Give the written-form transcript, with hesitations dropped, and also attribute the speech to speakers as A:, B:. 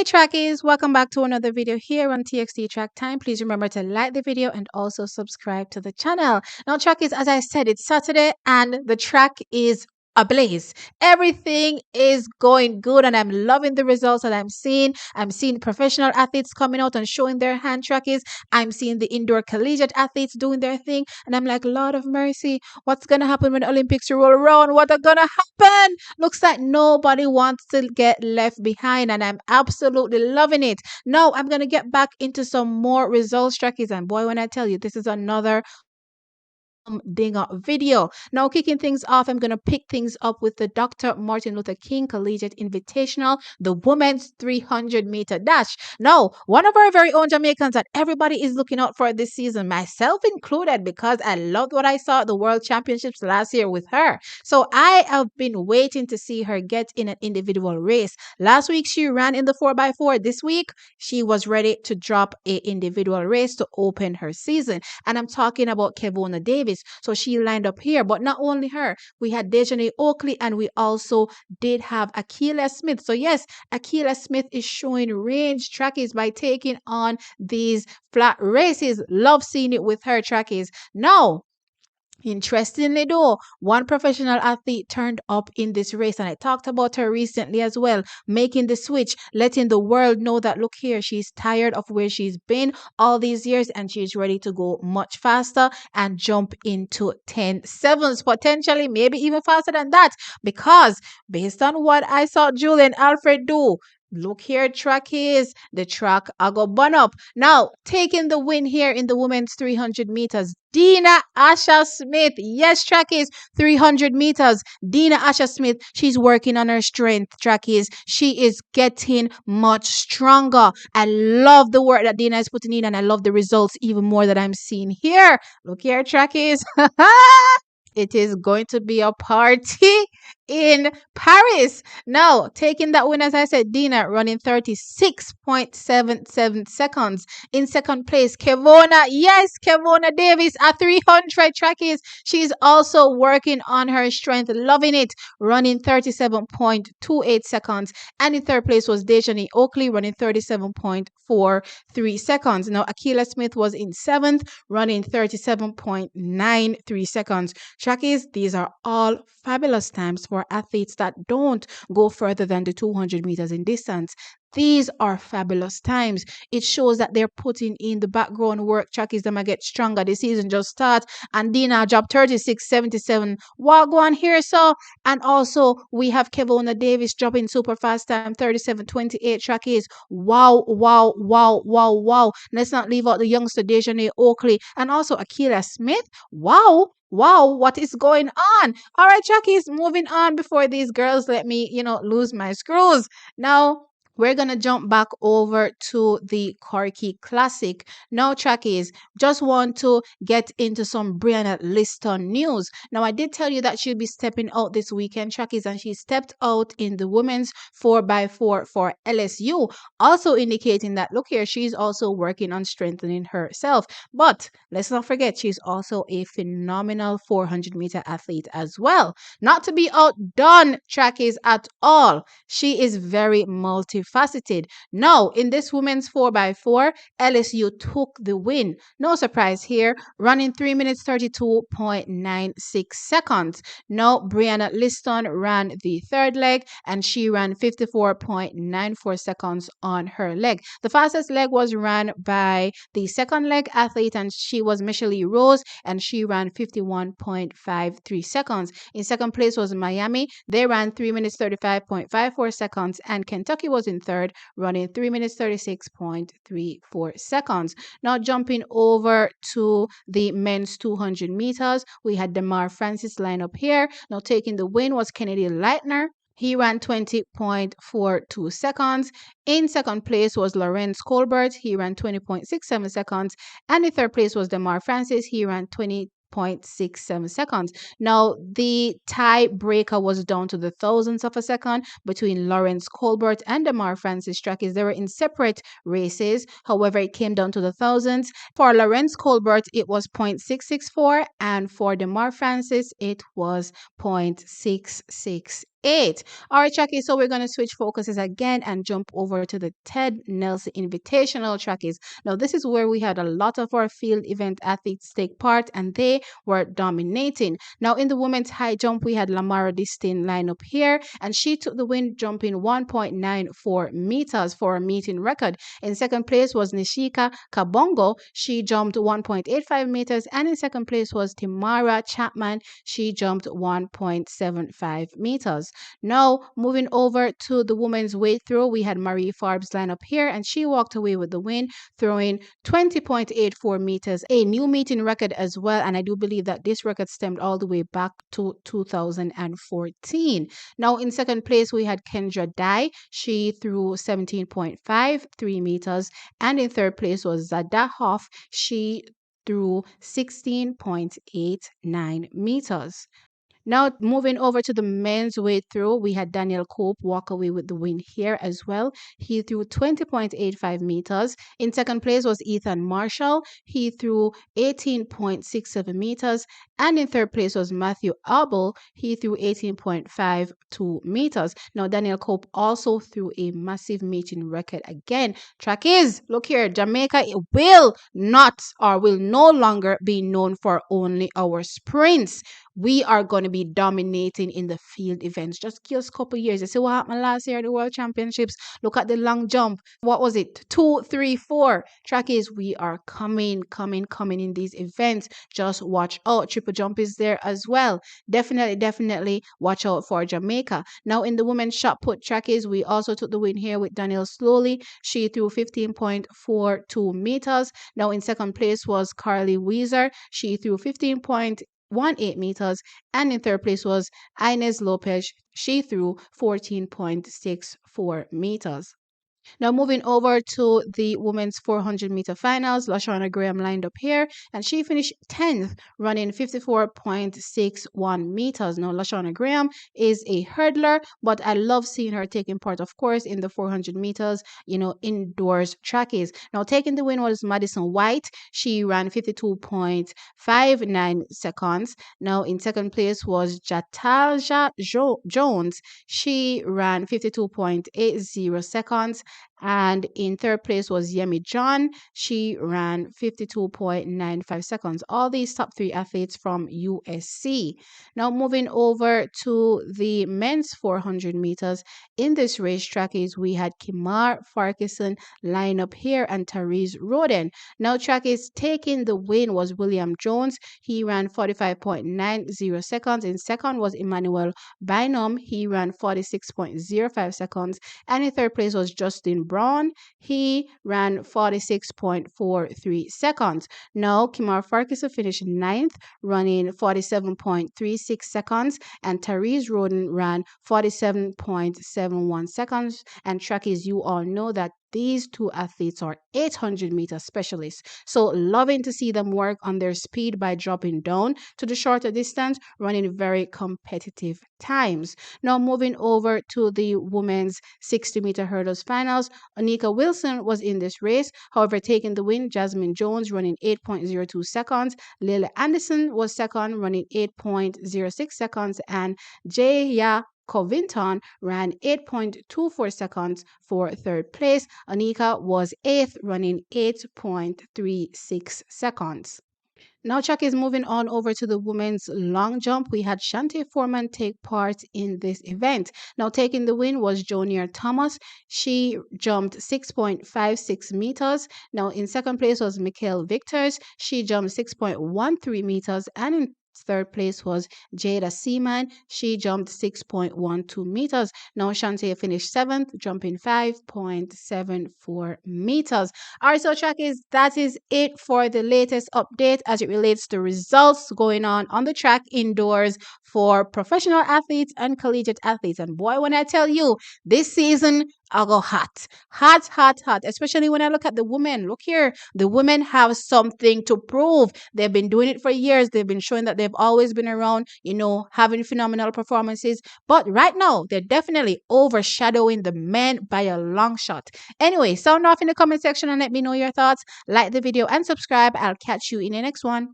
A: Hey trackies, welcome back to another video here on TXT Track Time. Please remember to like the video and also subscribe to the channel. Now trackies, as I said, it's Saturday and the track is ablaze. Everything is going good and I'm loving the results that I'm seeing. I'm seeing professional athletes coming out and showing their hand trackies. I'm seeing the indoor collegiate athletes doing their thing. And I'm like, Lord of mercy, what's going to happen when the Olympics roll around? What's going to happen? Looks like nobody wants to get left behind and I'm absolutely loving it. Now I'm going to get back into some more results trackies. And boy, when I tell you, this is another Dinger video. Now, kicking things off, I'm going to pick things up with the Dr. Martin Luther King Collegiate Invitational, the women's 300-meter dash. Now, one of our very own Jamaicans that everybody is looking out for this season, myself included, because I loved what I saw at the World Championships last year with her. So I have been waiting to see her get in an individual race. Last week, she ran in the 4x4. This week, she was ready to drop an individual race to open her season. And I'm talking about Kevona Davis. So she lined up here, but not only her, we had Dejanay Oakley and we also did have Akila Smith. So yes, Akila Smith is showing range trackies by taking on these flat races. Love seeing it with her trackies. Now, interestingly, though, one professional athlete turned up in this race, and I talked about her recently as well, making the switch, letting the world know that look here, she's tired of where she's been all these years and she's ready to go much faster and jump into 10.7s, potentially, maybe even faster than that, because based on what I saw Julian Alfred do, look here, trackies. The track I go bun up. Now, taking the win here in the women's 300 meters, Dina Asha Smith. Yes, trackies, 300 meters. Dina Asha Smith, she's working on her strength, trackies. She is getting much stronger. I love the work that Dina is putting in and I love the results even more that I'm seeing here. Look here, trackies. It is going to be a party in Paris. Now, taking that win, as I said, Dina running 36.77 seconds. In second place, Kevona. Yes, Kevona Davis at 300 trackies. She's also working on her strength, loving it, running 37.28 seconds. And in third place was Dejanay Oakley running 37.43 seconds. Now, Akila Smith was in seventh, running 37.93 seconds. Trackies, these are all fabulous times for athletes that don't go further than the 200 meters in distance. These are fabulous times. It shows that they're putting in the background work. Trackies, them get stronger. The season just start. And Dina dropped 36.77. What go on here, so? And also, we have Kevona Davis dropping super fast time, 37.28 trackies. Wow, wow, wow, wow, wow. Let's not leave out the youngster Dejanay Oakley and also Akila Smith. Wow. Wow, what is going on? All right, trackies, moving on before these girls let me, lose my screws. Now, we're going to jump back over to the Corky Classic. Now, trackies, just want to get into some Brianna Lyston news. Now, I did tell you that she'll be stepping out this weekend, trackies, and she stepped out in the women's 4x4 for LSU, also indicating that, look here, she's also working on strengthening herself. But let's not forget, she's also a phenomenal 400-meter athlete as well. Not to be outdone, trackies, at all. She is very multifaceted. Now, in this women's 4x4, LSU took the win. No surprise here, running 3 minutes 32.96 seconds. Now, Brianna Lyston ran the third leg and she ran 54.94 seconds on her leg. The fastest leg was ran by the second leg athlete and she was Michelle Rose and she ran 51.53 seconds. In second place was Miami. They ran 3 minutes 35.54 seconds and Kentucky was in third, running 3 minutes 36.34 seconds. Now jumping over to the men's 200 meters, we had Lamara Francis line up here. Now taking the win was Kennedy Leitner. He ran 20.42 seconds. In second place was Lawrence Colbert. He ran 20.67 seconds. And in third place was Lamara Francis. He ran 20.67 seconds. Now, the tiebreaker was down to the thousandths of a second between Lawrence Colbert and Lamara Francis trackies. They were in separate races. However, it came down to the thousands. For Lawrence Colbert, it was 0.664, and for Lamara Francis, it was 0.668. 8. All right, Trackies. So we're going to switch focuses again and jump over to the Ted Nelson Invitational Trackies. Now, this is where we had a lot of our field event athletes take part, and they were dominating. Now, in the women's high jump, we had Lamara Lyston line up here, and she took the win, jumping 1.94 meters for a meeting record. In second place was Nishika Kabongo. She jumped 1.85 meters, and in second place was Timara Chapman. She jumped 1.75 meters. Now, moving over to the women's weight throw, we had Marie Farbs line up here, and she walked away with the win, throwing 20.84 meters, a new meeting record as well. And I do believe that this record stemmed all the way back to 2014. Now, in second place, we had Kendra Dai. She threw 17.53 meters. And in third place was Zada Hoff. She threw 16.89 meters. Now, moving over to the men's weight throw, we had Daniel Cope walk away with the win here as well. He threw 20.85 meters. In second place was Ethan Marshall. He threw 18.67 meters. And in third place was Matthew Abel. He threw 18.52 meters. Now, Daniel Cope also threw a massive meeting record again. Track is, look here, Jamaica will not or will no longer be known for only our sprints. We are going to be dominating in the field events. Just give us a couple years. You see what happened last year at the World Championships? Look at the long jump. What was it? 2, 3, 4. Track is, we are coming in these events. Just watch out. Triple jump is there as well. Definitely watch out for Jamaica. Now, in the women's shot put track is, we also took the win here with Danielle Slowly. She threw 15.42 meters. Now, in second place was Carly Weezer. She threw 15.18 meters, and in third place was Inez Lopez. She threw 14.64 meters. Now, moving over to the women's 400-meter finals, Lashana Graham lined up here, and she finished 10th, running 54.61 meters. Now, Lashana Graham is a hurdler, but I love seeing her taking part, of course, in the 400 meters, indoors trackies. Now, taking the win was Madison White. She ran 52.59 seconds. Now, in second place was Jatalja Jones. She ran 52.80 seconds. And in third place was Yemi John. She ran 52.95 seconds. All these top 3 athletes from USC. Now, moving over to the men's 400 meters. In this race trackies, we had Kimar Farquharson line up here and Therese Roden. Now, trackies taking the win was William Jones. He ran 45.90 seconds. In second was Emmanuel Bynum. He ran 46.05 seconds. And in third place was Justin Brown. He ran 46.43 seconds. Now, Kimar Farquharson finished 9th, running 47.36 seconds, and Therese Roden ran 47.71 seconds. And trackies, you all know that these two athletes are 800-meter specialists. So loving to see them work on their speed by dropping down to the shorter distance, running very competitive times. Now, moving over to the women's 60-meter hurdles finals, Anika Wilson was in this race. However, taking the win, Jasmine Jones running 8.02 seconds. Lily Anderson was second, running 8.06 seconds. And Jaya Covington ran 8.24 seconds for third place. Anika was 8th, running 8.36 seconds. Now, Chuck is moving on over to the women's long jump. We had Shante Foreman take part in this event. Now, taking the win was Jonier Thomas. She jumped 6.56 meters. Now, in second place was Mikhail Victors. She jumped 6.13 meters. And in third place was Jada Seaman. She jumped 6.12 meters. Now, Shante finished 7th, jumping 5.74 meters. All right, so trackies, that is it for the latest update as it relates to results going on the track indoors for professional athletes and collegiate athletes. And boy, when I tell you, this season, I'll go hot, especially when I look at the women. Look here, the women have something to prove. They've been doing it for years. They've been showing that they've always been around, having phenomenal performances. But right now, they're definitely overshadowing the men by a long shot. Anyway, sound off in the comment section and let me know your thoughts. Like the video and subscribe. I'll catch you in the next one.